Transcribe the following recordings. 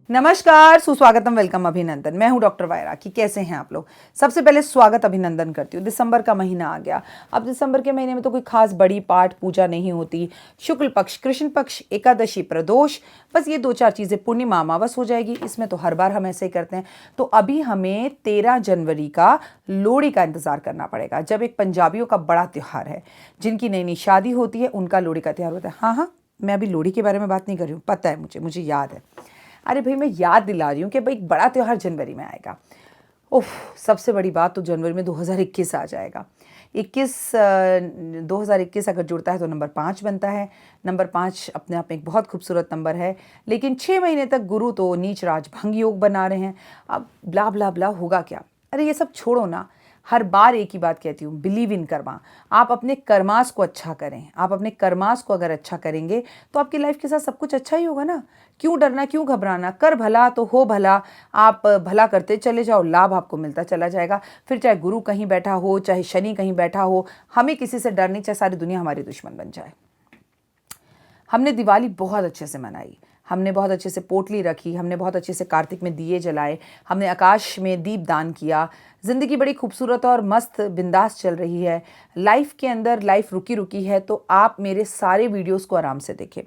नमस्कार, सुस्वागतम, वेलकम, अभिनंदन। मैं हूं डॉक्टर वायरा की। कैसे हैं आप लोग? सबसे पहले स्वागत अभिनंदन करती हूँ। दिसंबर का महीना आ गया। अब दिसंबर के महीने में तो कोई खास बड़ी पाठ पूजा नहीं होती। शुक्ल पक्ष, कृष्ण पक्ष, एकादशी, प्रदोष, बस ये 2-4 चीज़ें, पूर्णिमा, अमावस हो जाएगी। इसमें तो हर बार हम ऐसे ही करते हैं। तो अभी हमें 13 जनवरी का लोहड़ी का इंतज़ार करना पड़ेगा, जब एक पंजाबियों का बड़ा त्यौहार है। जिनकी नई नई शादी होती है उनका लोहड़ी का त्यौहार होता है। हाँ, मैं अभी लोहड़ी के बारे में बात नहीं कर रही हूँ, पता है मुझे याद है। अरे भाई, मैं याद दिला रही हूँ कि भाई एक बड़ा त्यौहार जनवरी में आएगा। उफ, सबसे बड़ी बात तो जनवरी में 2021 आ जाएगा। 2021 अगर जुड़ता है तो नंबर 5 बनता है। नंबर 5 अपने आप में एक बहुत खूबसूरत नंबर है। लेकिन 6 महीने तक गुरु तो नीच राज भंग योग बना रहे हैं। अब ब्ला ब्ला ब्ला होगा क्या? अरे ये सब छोड़ो ना। हर बार एक ही बात कहती हूँ, बिलीव इन कर्मा। आप अपने कर्मास को अच्छा करें। आप अपने कर्मास को अगर अच्छा करेंगे तो आपकी लाइफ के साथ सब कुछ अच्छा ही होगा ना। क्यों डरना, क्यों घबराना? कर भला तो हो भला। आप भला करते चले जाओ, लाभ आपको मिलता चला जाएगा। फिर चाहे गुरु कहीं बैठा हो, चाहे शनि कहीं बैठा हो, हमें किसी से डर नहीं, चाहे सारी दुनिया हमारी दुश्मन बन जाए। हमने दिवाली बहुत अच्छे से मनाई। हमने बहुत अच्छे से पोटली रखी। हमने बहुत अच्छे से कार्तिक में दिए जलाए। हमने आकाश में दीप दान किया। ज़िंदगी बड़ी खूबसूरत और मस्त बिंदास चल रही है। लाइफ के अंदर लाइफ रुकी रुकी है। तो आप मेरे सारे वीडियोस को आराम से देखें।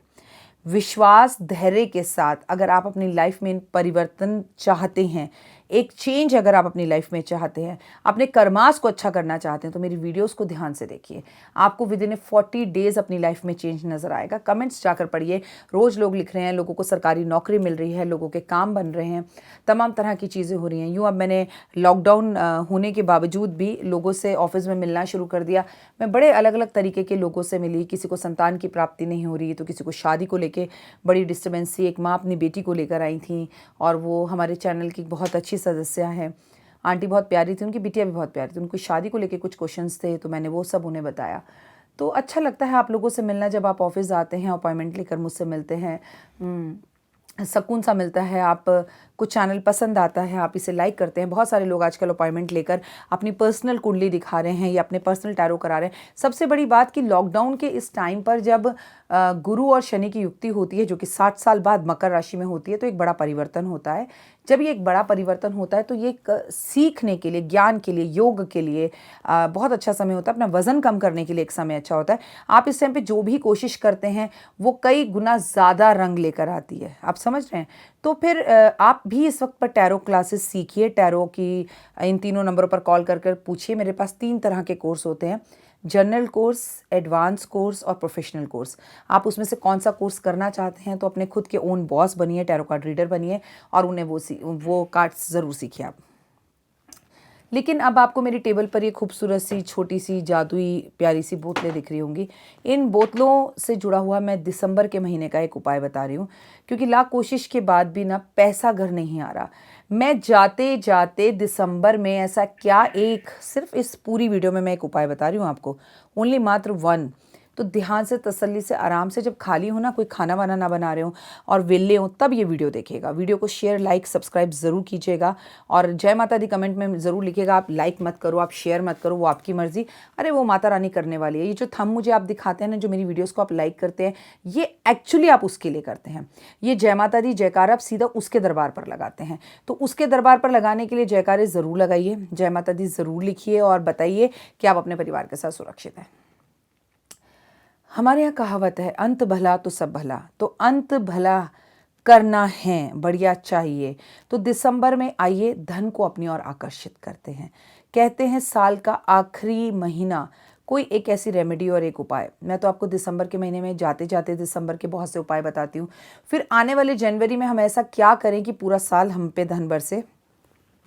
विश्वास, धैर्य के साथ अगर आप अपनी लाइफ में परिवर्तन चाहते हैं, एक चेंज अगर आप अपनी लाइफ में चाहते हैं, अपने कर्मास को अच्छा करना चाहते हैं, तो मेरी वीडियोस को ध्यान से देखिए। आपको विद इन 40 डेज अपनी लाइफ में चेंज नज़र आएगा। कमेंट्स जाकर पढ़िए। रोज़ लोग लिख रहे हैं, लोगों को सरकारी नौकरी मिल रही है, लोगों के काम बन रहे हैं, तमाम तरह की चीज़ें हो रही हैं। यूँ अब मैंने लॉकडाउन होने के बावजूद भी लोगों से ऑफिस में मिलना शुरू कर दिया। मैं बड़े अलग अलग तरीके के लोगों से मिली। किसी को संतान की प्राप्ति नहीं हो रही, तो किसी को शादी को लेके बड़ी डिस्टर्बेंस थी। एक माँ अपनी बेटी को लेकर आई थी और वो हमारे चैनल की बहुत अच्छी सदस्य हैं। आंटी बहुत प्यारी थी, उनकी बिटिया भी बहुत प्यारी थी। उनकी शादी को लेके कुछ क्वेश्चंस थे, तो मैंने वो सब उन्हें बताया। तो अच्छा लगता है आप लोगों से मिलना। जब आप ऑफिस आते हैं, अपॉइंटमेंट लेकर मुझसे मिलते हैं, सुकून सा मिलता है। आप कुछ चैनल पसंद आता है, आप इसे लाइक करते हैं। बहुत सारे लोग आजकल अपॉइंटमेंट लेकर अपनी पर्सनल कुंडली दिखा रहे हैं या अपने पर्सनल टैरो करा रहे हैं। सबसे बड़ी बात कि लॉकडाउन के इस टाइम पर जब गुरु और शनि की युक्ति होती है, जो कि 60 साल बाद मकर राशि में होती है, तो एक बड़ा परिवर्तन होता है। जब ये एक बड़ा परिवर्तन होता है तो ये एक सीखने के लिए, ज्ञान के लिए, योग के लिए बहुत अच्छा समय होता है। अपना वज़न कम करने के लिए एक समय अच्छा होता है। आप इस टाइम पे जो भी कोशिश करते हैं वो कई गुना ज़्यादा रंग लेकर आती है। आप समझ रहे हैं? तो फिर आप भी इस वक्त पर टैरो क्लासेस सीखिए। टैरो की इन तीनों नंबरों पर कॉल कर पूछिए। मेरे पास 3 तरह के कोर्स होते हैं: जनरल कोर्स, एडवांस कोर्स और प्रोफेशनल कोर्स। आप उसमें से कौन सा कोर्स करना चाहते हैं तो अपने खुद के ओन बॉस बनिए, टैरो कार्ड रीडर बनिए और उन्हें वो कार्ड्स ज़रूर सीखिए आप। लेकिन अब आपको मेरी टेबल पर ये खूबसूरत सी छोटी सी जादुई प्यारी सी बोतलें दिख रही होंगी। इन बोतलों से जुड़ा हुआ मैं दिसंबर के महीने का एक उपाय बता रही हूँ, क्योंकि लाख कोशिश के बाद भी ना पैसा घर नहीं आ रहा। मैं जाते जाते दिसंबर में ऐसा क्या, एक सिर्फ इस पूरी वीडियो में मैं एक उपाय बता रही हूँ आपको, ओनली मात्र 1। तो ध्यान से, तसल्ली से, आराम से, जब खाली हो ना, कोई खाना वाना ना बना रहे हो और वेले हो, तब ये वीडियो देखिएगा। वीडियो को शेयर, लाइक, सब्सक्राइब ज़रूर कीजिएगा और जय माता दी कमेंट में ज़रूर लिखिएगा। आप लाइक मत करो, आप शेयर मत करो, वो आपकी मर्ज़ी। अरे वो माता रानी करने वाली है। ये जो थंब मुझे आप दिखाते हैं ना, जो मेरी वीडियोज़ को आप लाइक करते हैं, ये एक्चुअली आप उसके लिए करते हैं। ये जय माता दी जयकारा आप सीधा उसके दरबार पर लगाते हैं। तो उसके दरबार पर लगाने के लिए जयकारे ज़रूर लगाइए, जय माता दी ज़रूर लिखिए और बताइए कि आप अपने परिवार के साथ सुरक्षित हैं। हमारे यहाँ कहावत है, अंत भला तो सब भला। तो अंत भला करना है, बढ़िया चाहिए। तो दिसंबर में आइए, धन को अपनी ओर आकर्षित करते हैं। कहते हैं साल का आखिरी महीना, कोई एक ऐसी रेमेडी और एक उपाय। मैं तो आपको दिसंबर के महीने में जाते जाते दिसंबर के बहुत से उपाय बताती हूँ। फिर आने वाले जनवरी में हम ऐसा क्या करें कि पूरा साल हम पे धन बरसे,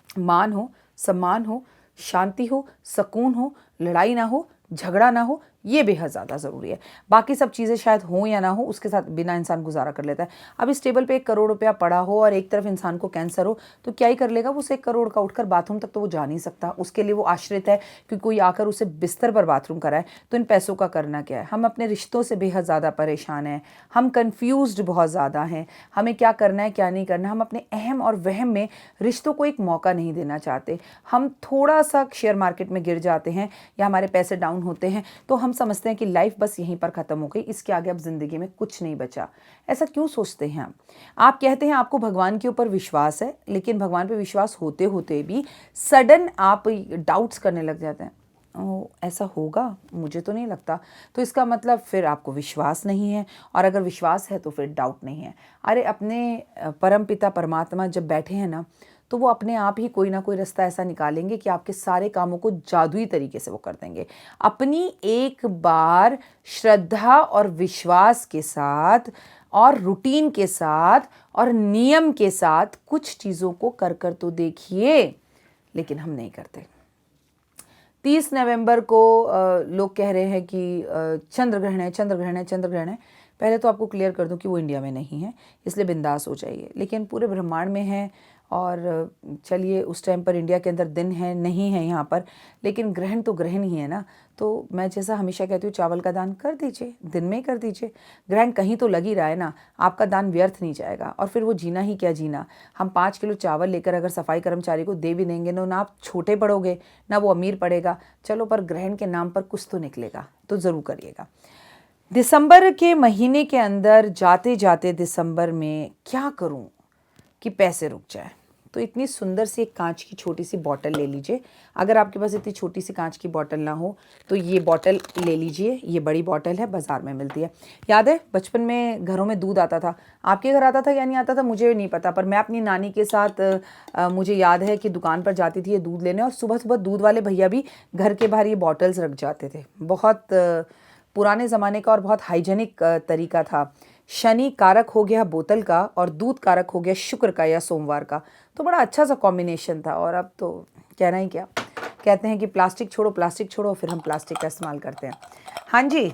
मान हो, सम्मान हो, शांति हो, सुकून हो, लड़ाई ना हो, झगड़ा ना हो। ये बेहद ज़्यादा ज़रूरी है। बाकी सब चीज़ें शायद हो या ना हो, उसके साथ बिना इंसान गुजारा कर लेता है। अब इस टेबल पे 1 करोड़ रुपया पड़ा हो और एक तरफ इंसान को कैंसर हो, तो क्या ही कर लेगा वो? उस 1 करोड़ का उठकर बाथरूम तक तो वो जा नहीं सकता। उसके लिए वो आश्रित है कि कोई आकर उसे बिस्तर पर बाथरूम कराए। तो इन पैसों का करना क्या है? हम अपने रिश्तों से बेहद ज़्यादा परेशान हैं। हम कन्फ्यूज़्ड बहुत ज़्यादा हैं। हमें क्या करना है, क्या नहीं करना। हम अपने अहम और वहम में रिश्तों को एक मौका नहीं देना चाहते। हम थोड़ा सा शेयर मार्केट में गिर जाते हैं या हमारे पैसे डाउन डाउन होते हैं तो हम समझते हैं कि लाइफ बस यहीं पर ख़त्म हो गई, इसके आगे अब ज़िंदगी में कुछ नहीं बचा। ऐसा क्यों सोचते हैं आप कहते हैं आपको भगवान के ऊपर विश्वास है, लेकिन भगवान पे विश्वास होते होते भी सडन आप डाउट्स करने लग जाते हैं। ऐसा होगा, मुझे तो नहीं लगता। तो इसका मतलब फिर आपको विश्वास नहीं है, और अगर विश्वास है तो फिर डाउट नहीं है। अरे अपने परमपिता परमात्मा जब बैठे हैं ना, तो वो अपने आप ही कोई ना कोई रास्ता ऐसा निकालेंगे कि आपके सारे कामों को जादुई तरीके से वो कर देंगे। अपनी एक बार श्रद्धा और विश्वास के साथ और रूटीन के साथ और नियम के साथ कुछ चीज़ों को कर कर तो देखिए, लेकिन हम नहीं करते। 30 नवंबर को लोग कह रहे हैं कि चंद्र ग्रहण है, चंद्र ग्रहण है, चंद्र ग्रहण है। पहले तो आपको क्लियर कर दूं कि वो इंडिया में नहीं है, इसलिए बिंदास हो जाइए, लेकिन पूरे ब्रह्मांड में है। और चलिए उस टाइम पर इंडिया के अंदर दिन है नहीं है यहाँ पर, लेकिन ग्रहण तो ग्रहण ही है ना। तो मैं जैसा हमेशा कहती हूँ, चावल का दान कर दीजिए, दिन में ही कर दीजिए। ग्रहण कहीं तो लग ही रहा है ना, आपका दान व्यर्थ नहीं जाएगा। और फिर वो जीना ही क्या जीना। हम 5 किलो चावल लेकर अगर सफाई कर्मचारी को दे भी देंगे ना आप छोटे पड़ोगे ना वो अमीर पड़ेगा। चलो, पर ग्रहण के नाम पर कुछ तो निकलेगा, तो ज़रूर करिएगा। दिसंबर के महीने के अंदर जाते जाते दिसंबर में क्या करूं कि पैसे रुक जाए, तो इतनी सुंदर सी एक कांच की छोटी सी बॉटल ले लीजिए। अगर आपके पास इतनी छोटी सी कांच की बॉटल ना हो तो ये बॉटल ले लीजिए। ये बड़ी बॉटल है, बाज़ार में मिलती है। याद है बचपन में घरों में दूध आता था, आपके घर आता था या नहीं आता था मुझे नहीं पता, पर मैं अपनी नानी के साथ मुझे याद है कि दुकान पर जाती थी ये दूध लेने, और सुबह सुबह दूध वाले भैया भी घर के बाहर ये बॉटल्स रख जाते थे। बहुत पुराने ज़माने का और बहुत हाइजेनिक तरीका था। शनि कारक हो गया बोतल का और दूध कारक हो गया शुक्र का या सोमवार का, तो बड़ा अच्छा सा कॉम्बिनेशन था। और अब तो कहना ही क्या, कहते हैं कि प्लास्टिक छोड़ो, फिर हम प्लास्टिक का इस्तेमाल करते हैं। हाँ जी,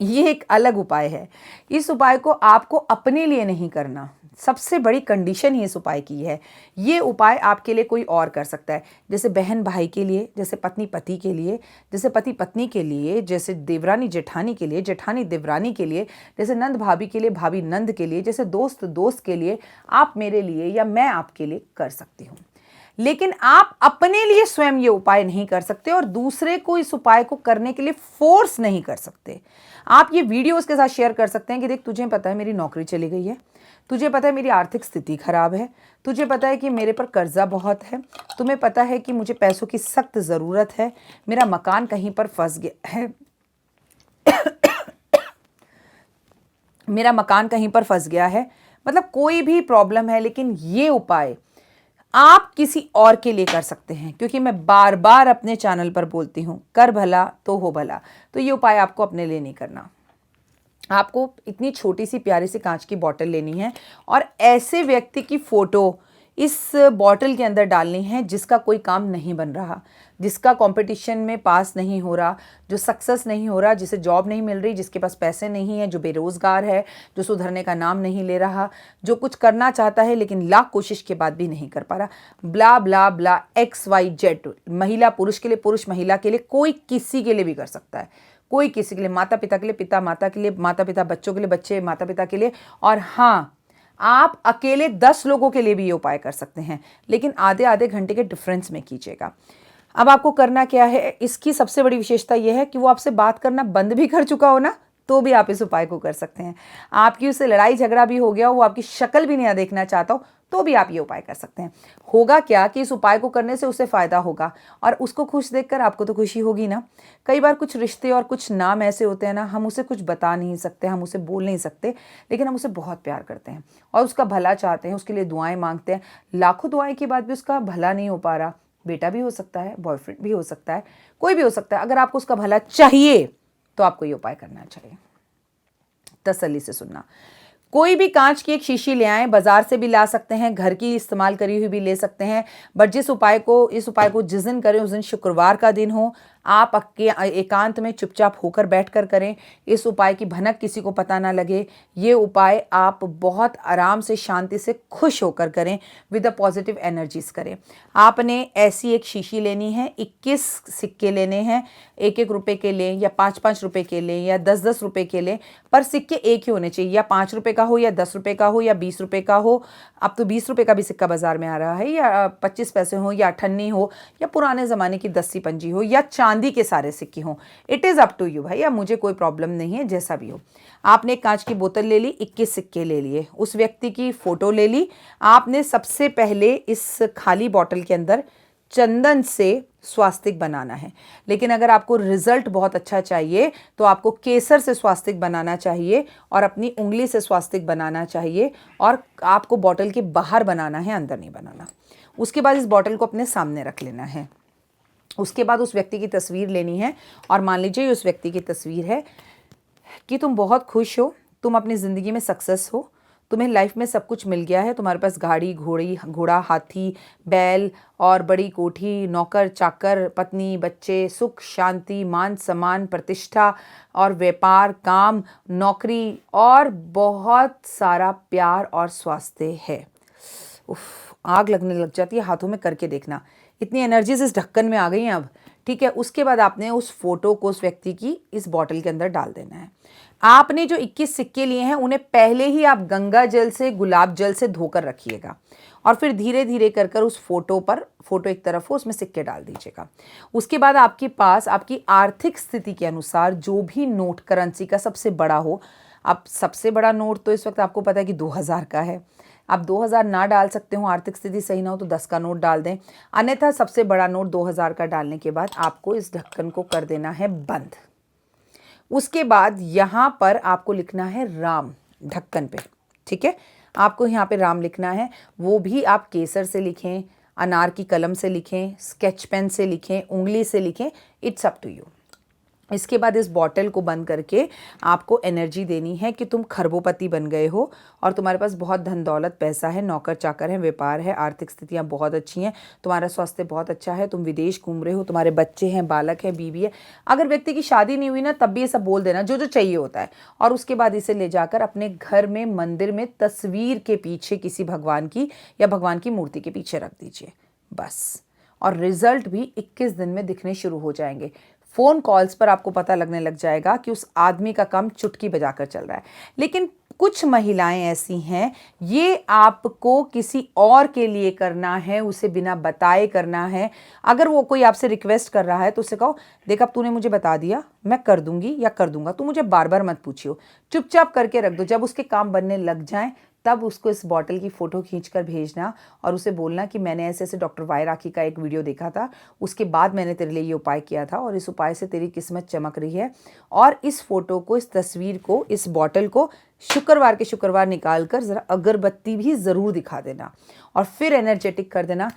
ये एक अलग उपाय है। इस उपाय को आपको अपने लिए नहीं करना, सबसे बड़ी कंडीशन ही इस उपाय की है। ये उपाय आपके लिए कोई और कर सकता है, जैसे बहन भाई के लिए, जैसे पत्नी पति के लिए, जैसे पति पत्नी के लिए, जैसे देवरानी जेठानी के लिए, जेठानी देवरानी के लिए, जैसे नंद भाभी के लिए, भाभी नंद के लिए, जैसे दोस्त दोस्त के लिए, आप मेरे लिए या मैं आपके लिए कर सकती हूँ। लेकिन आप अपने लिए स्वयं ये उपाय नहीं कर सकते और दूसरे को इस उपाय को करने के लिए फोर्स नहीं कर सकते। आप ये वीडियो उसके साथ शेयर कर सकते हैं कि देख, तुझे पता है मेरी नौकरी चली गई है, तुझे पता है मेरी आर्थिक स्थिति खराब है, तुझे पता है कि मेरे पर कर्जा बहुत है, तुम्हें पता है कि मुझे पैसों की सख्त ज़रूरत है, मेरा मकान कहीं पर फंस गया है मेरा मकान कहीं पर फंस गया है, मतलब कोई भी प्रॉब्लम है। लेकिन ये उपाय आप किसी और के लिए कर सकते हैं, क्योंकि मैं बार बार अपने चैनल पर बोलती हूँ, कर भला तो हो भला। तो ये उपाय आपको अपने लिए नहीं करना। आपको इतनी छोटी सी प्यारी सी कांच की बोतल लेनी है और ऐसे व्यक्ति की फ़ोटो इस बॉटल के अंदर डालनी है जिसका कोई काम नहीं बन रहा, जिसका कंपटीशन में पास नहीं हो रहा, जो सक्सेस नहीं हो रहा, जिसे जॉब नहीं मिल रही, जिसके पास पैसे नहीं है, जो बेरोज़गार है, जो सुधरने का नाम नहीं ले रहा, जो कुछ करना चाहता है लेकिन लाख कोशिश के बाद भी नहीं कर पा रहा, ब्ला ब्ला ब्ला XYZ। महिला पुरुष के लिए, पुरुष महिला के लिए, कोई किसी के लिए भी कर सकता है। कोई किसी के लिए, माता पिता के लिए, पिता माता के लिए, माता पिता बच्चों के लिए, बच्चे माता पिता के लिए। और हाँ, आप अकेले 10 लोगों के लिए भी ये उपाय कर सकते हैं, लेकिन आधे आधे घंटे के डिफरेंस में कीजिएगा। अब आपको करना क्या है, इसकी सबसे बड़ी विशेषता यह है कि वो आपसे बात करना बंद भी कर चुका हो ना, तो भी आप इस उपाय को कर सकते हैं। आपकी उससे लड़ाई झगड़ा भी हो गया हो, वो आपकी शक्ल भी नहीं देखना चाहता हो, तो भी आप ये उपाय कर सकते हैं। होगा क्या कि इस उपाय को करने से उसे फ़ायदा होगा और उसको खुश देखकर आपको तो खुशी होगी ना। कई बार कुछ रिश्ते और कुछ नाम ऐसे होते हैं ना, हम उसे कुछ बता नहीं सकते, हम उसे बोल नहीं सकते, लेकिन हम उसे बहुत प्यार करते हैं और उसका भला चाहते हैं, उसके लिए दुआएं मांगते हैं। लाखों दुआएं के बाद भी उसका भला नहीं हो पा रहा, बेटा भी हो सकता है, बॉयफ्रेंड भी हो सकता है, कोई भी हो सकता है। अगर आपको उसका भला चाहिए तो आपको ये उपाय करना चाहिए। तसल्ली से सुनना। कोई भी कांच की एक शीशी ले आएं, बाजार से भी ला सकते हैं, घर की इस्तेमाल करी हुई भी ले सकते हैं, बट इस उपाय को जिस दिन करें उस दिन शुक्रवार का दिन हो। आप एकांत में चुपचाप होकर बैठकर करें। इस उपाय की भनक किसी को पता ना लगे। ये उपाय आप बहुत आराम से, शांति से, खुश होकर करें, विद अ पॉजिटिव एनर्जीज करें। आपने ऐसी एक शीशी लेनी है, 21 सिक्के लेने हैं, 1-1 रुपए के लें या 5-5 रुपए के लें या 10-10 रुपए के लें, पर सिक्के एक ही होने चाहिए, या 5 रुपए का हो या 10 रुपए का हो या 20 रुपए का हो। अब तो 20 रुपए का भी सिक्का बाजार में आ रहा है, या 25 पैसे हो या 98 हो या पुराने ज़माने की 10सी पंजी हो या चांदी के सारे सिक्के हों। It is up to you भाई, अब मुझे कोई प्रॉब्लम नहीं है, जैसा भी हो। आपने एक कांच की बोतल ले ली, 21 सिक्के ले लिए, उस व्यक्ति की फ़ोटो ले ली। आपने सबसे पहले इस खाली बॉटल के अंदर चंदन से स्वास्तिक बनाना है। लेकिन अगर आपको रिजल्ट बहुत अच्छा चाहिए तो आपको केसर से स्वास्तिक बनाना चाहिए और अपनी उंगली से स्वास्तिक बनाना चाहिए, और आपको बॉटल के बाहर बनाना है, अंदर नहीं बनाना। उसके बाद इस बॉटल को अपने सामने रख लेना है। उसके बाद उस व्यक्ति की तस्वीर लेनी है, और मान लीजिए उस व्यक्ति की तस्वीर है कि तुम बहुत खुश हो, तुम अपनी ज़िंदगी में सक्सेस हो, तुम्हें लाइफ में सब कुछ मिल गया है, तुम्हारे पास गाड़ी, घोड़ा, हाथी, बैल और बड़ी कोठी, नौकर चाकर, पत्नी, बच्चे, सुख शांति, मान सम्मान, प्रतिष्ठा और व्यापार, काम, नौकरी और बहुत सारा प्यार और स्वास्थ्य है। उफ, आग लगने लग जाती है हाथों में, करके देखना। इतनी एनर्जीज इस ढक्कन में आ गई हैं अब, ठीक है। उसके बाद आपने उस फोटो को उस व्यक्ति की इस बॉटल के अंदर डाल देना है। आपने जो 21 सिक्के लिए हैं उन्हें पहले ही आप गंगा जल से, गुलाब जल से धोकर रखिएगा, और फिर धीरे धीरे कर कर उस फोटो पर, फोटो एक तरफ हो, उसमें सिक्के डाल दीजिएगा। उसके बाद आपके पास आपकी आर्थिक स्थिति के अनुसार जो भी नोट करेंसी का सबसे बड़ा हो, अब सबसे बड़ा नोट तो इस वक्त आपको पता है कि 2000 का है। आप 2000 ना डाल सकते हो, आर्थिक स्थिति सही ना हो तो 10 का नोट डाल दें, अन्यथा सबसे बड़ा नोट 2000 का डालने के बाद आपको इस ढक्कन को कर देना है बंद। उसके बाद यहाँ पर आपको लिखना है राम ढक्कन पे, ठीक है। आपको यहाँ पे राम लिखना है, वो भी आप केसर से लिखें, अनार की कलम से लिखें, स्केच पेन से लिखें, उंगली से लिखें, इट्स अप टू यू। इसके बाद इस बॉटल को बंद करके आपको एनर्जी देनी है कि तुम खरबोपति बन गए हो और तुम्हारे पास बहुत धन दौलत पैसा है, नौकर चाकर है, व्यापार है, आर्थिक स्थितियाँ बहुत अच्छी हैं, तुम्हारा स्वास्थ्य बहुत अच्छा है, तुम विदेश घूम रहे हो, तुम्हारे बच्चे हैं, बालक है, बीवी है। अगर व्यक्ति की शादी नहीं हुई ना, तब भी ये सब बोल देना जो जो चाहिए होता है, और उसके बाद इसे ले जाकर अपने घर में, मंदिर में, तस्वीर के पीछे किसी भगवान की या भगवान की मूर्ति के पीछे रख दीजिए बस। और रिजल्ट भी 21 दिन में दिखने शुरू हो जाएंगे। फ़ोन कॉल्स पर आपको पता लगने लग जाएगा कि उस आदमी का काम चुटकी बजाकर चल रहा है। लेकिन कुछ महिलाएं ऐसी हैं, ये आपको किसी और के लिए करना है, उसे बिना बताए करना है। अगर वो कोई आपसे रिक्वेस्ट कर रहा है तो उसे कहो, देख अब तूने मुझे बता दिया, मैं कर दूंगी या कर दूंगा, तू मुझे बार बार मत पूछियो, चुपचाप करके रख दो। जब उसके काम बनने लग जाएं तब उसको इस बॉटल की फ़ोटो खींचकर भेजना और उसे बोलना कि मैंने ऐसे ऐसे डॉक्टर वाई राखी का एक वीडियो देखा था, उसके बाद मैंने तेरे लिए ये उपाय किया था और इस उपाय से तेरी किस्मत चमक रही है। और इस फ़ोटो को, इस तस्वीर को, इस बॉटल को शुक्रवार के शुक्रवार निकाल कर ज़रा अगरबत्ती भी ज़रूर दिखा देना और फिर एनर्जेटिक कर देना।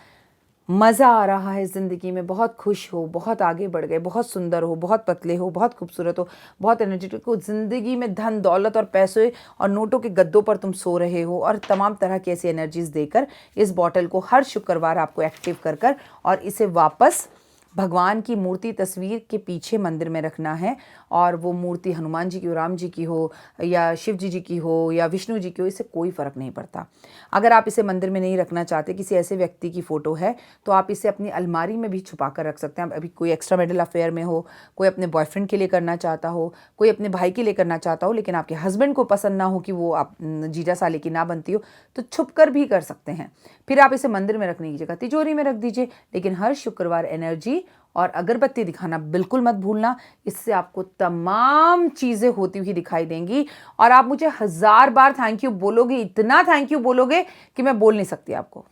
मज़ा आ रहा है ज़िंदगी में, बहुत खुश हो, बहुत आगे बढ़ गए, बहुत सुंदर हो, बहुत पतले हो, बहुत खूबसूरत हो, बहुत एनर्जेटिक हो, ज़िंदगी में धन दौलत और पैसे और नोटों के गद्दों पर तुम सो रहे हो, और तमाम तरह की ऐसी एनर्जीज़ देकर इस बॉटल को हर शुक्रवार आपको एक्टिव कर कर और इसे वापस भगवान की मूर्ति, तस्वीर के पीछे मंदिर में रखना है। और वो मूर्ति हनुमान जी की हो, राम जी की हो, या शिव जी की हो, या विष्णु जी की हो, इससे कोई फ़र्क नहीं पड़ता। अगर आप इसे मंदिर में नहीं रखना चाहते, किसी ऐसे व्यक्ति की फ़ोटो है, तो आप इसे अपनी अलमारी में भी छुपा कर रख सकते हैं। अभी कोई एक्स्ट्रा मैरिटल अफेयर में हो, कोई अपने बॉयफ्रेंड के लिए करना चाहता हो, कोई अपने भाई के लिए करना चाहता हो, लेकिन आपके हस्बैंड को पसंद ना हो कि वो आप जीजा साले की ना बनती हो, तो छुप कर भी कर सकते हैं। फिर आप इसे मंदिर में रखने की जगह तिजोरी में रख दीजिए, लेकिन हर शुक्रवार एनर्जी और अगरबत्ती दिखाना बिल्कुल मत भूलना। इससे आपको तमाम चीज़ें होती हुई दिखाई देंगी और आप मुझे 1000 बार थैंक यू बोलोगे, इतना थैंक यू बोलोगे कि मैं बोल नहीं सकती आपको।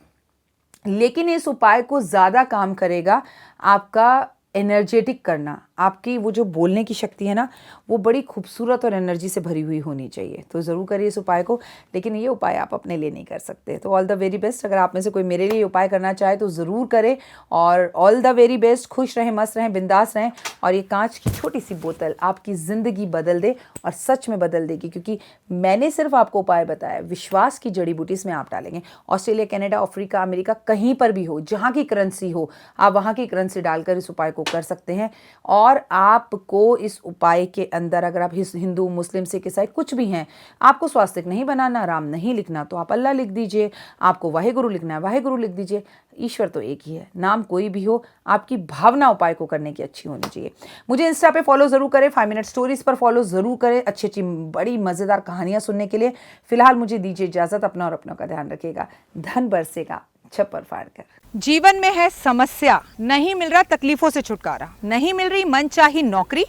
लेकिन इस उपाय को ज़्यादा काम करेगा आपका एनर्जेटिक करना। आपकी वो जो बोलने की शक्ति है ना, वो बड़ी खूबसूरत और एनर्जी से भरी हुई होनी चाहिए। तो ज़रूर करिए इस उपाय को, लेकिन ये उपाय आप अपने लिए नहीं कर सकते। तो ऑल द वेरी बेस्ट। अगर आप में से कोई मेरे लिए उपाय करना चाहे तो ज़रूर करें, और ऑल द वेरी बेस्ट। खुश रहें, मस्त रहें, बिंदास रहें, और ये कांच की छोटी सी बोतल आपकी ज़िंदगी बदल दे, और सच में बदल देगी, क्योंकि मैंने सिर्फ आपको उपाय बताया। विश्वास की जड़ी बूटी इसमें आप डालेंगे। ऑस्ट्रेलिया, कनाडा, अफ्रीका, अमेरिका, कहीं पर भी हो, जहाँ की करेंसी हो, आप वहाँ की करेंसी डालकर इस उपाय को कर सकते हैं। और आपको इस उपाय के अंदर, अगर आप हिंदू, मुस्लिम, सिख, ईसाई कुछ भी हैं, आपको स्वास्तिक नहीं बनाना, राम नहीं लिखना, तो आप अल्लाह लिख दीजिए। आपको वाहेगुरु लिखना है, वाहेगुरु लिख दीजिए। ईश्वर तो एक ही है, नाम कोई भी हो, आपकी भावना उपाय को करने की अच्छी होनी चाहिए। मुझे इंस्टा पे फॉलो ज़रूर करें, 5 मिनट स्टोरीज़ पर फॉलो ज़रूर करें, अच्छी अच्छी बड़ी मज़ेदार कहानियाँ सुनने के लिए। फिलहाल मुझे दीजिए इजाज़त। अपना और अपनों का ध्यान रखिएगा। धन बरसेगा, छप्पर फाड़ कर। जीवन में है समस्या, नहीं मिल रहा तकलीफों से छुटकारा, नहीं मिल रही मनचाही नौकरी,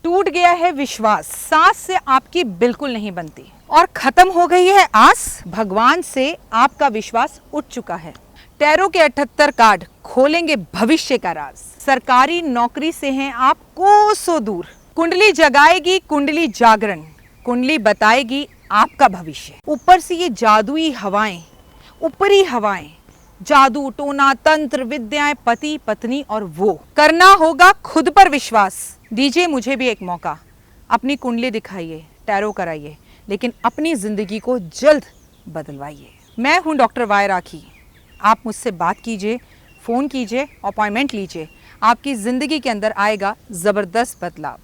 टूट गया है विश्वास, सांस से आपकी बिल्कुल नहीं बनती और खत्म हो गई है आस, भगवान से आपका विश्वास उठ चुका है। टैरो के 78 कार्ड खोलेंगे भविष्य का राज। सरकारी नौकरी से हैं आप कोसों दूर, कुंडली जगाएगी कुंडली जागरण, कुंडली बताएगी आपका भविष्य। ऊपर से ये जादुई हवाएं, ऊपरी हवाएं, जादू टोना तंत्र विद्याएं, पति पत्नी और वो, करना होगा खुद पर विश्वास। दीजिए मुझे भी एक मौका, अपनी कुंडली दिखाइए, टैरो कराइए, लेकिन अपनी जिंदगी को जल्द बदलवाइए। मैं हूं डॉक्टर वाई राखी, आप मुझसे बात कीजिए, फ़ोन कीजिए, अपॉइंटमेंट लीजिए, आपकी ज़िंदगी के अंदर आएगा ज़बरदस्त बदलाव।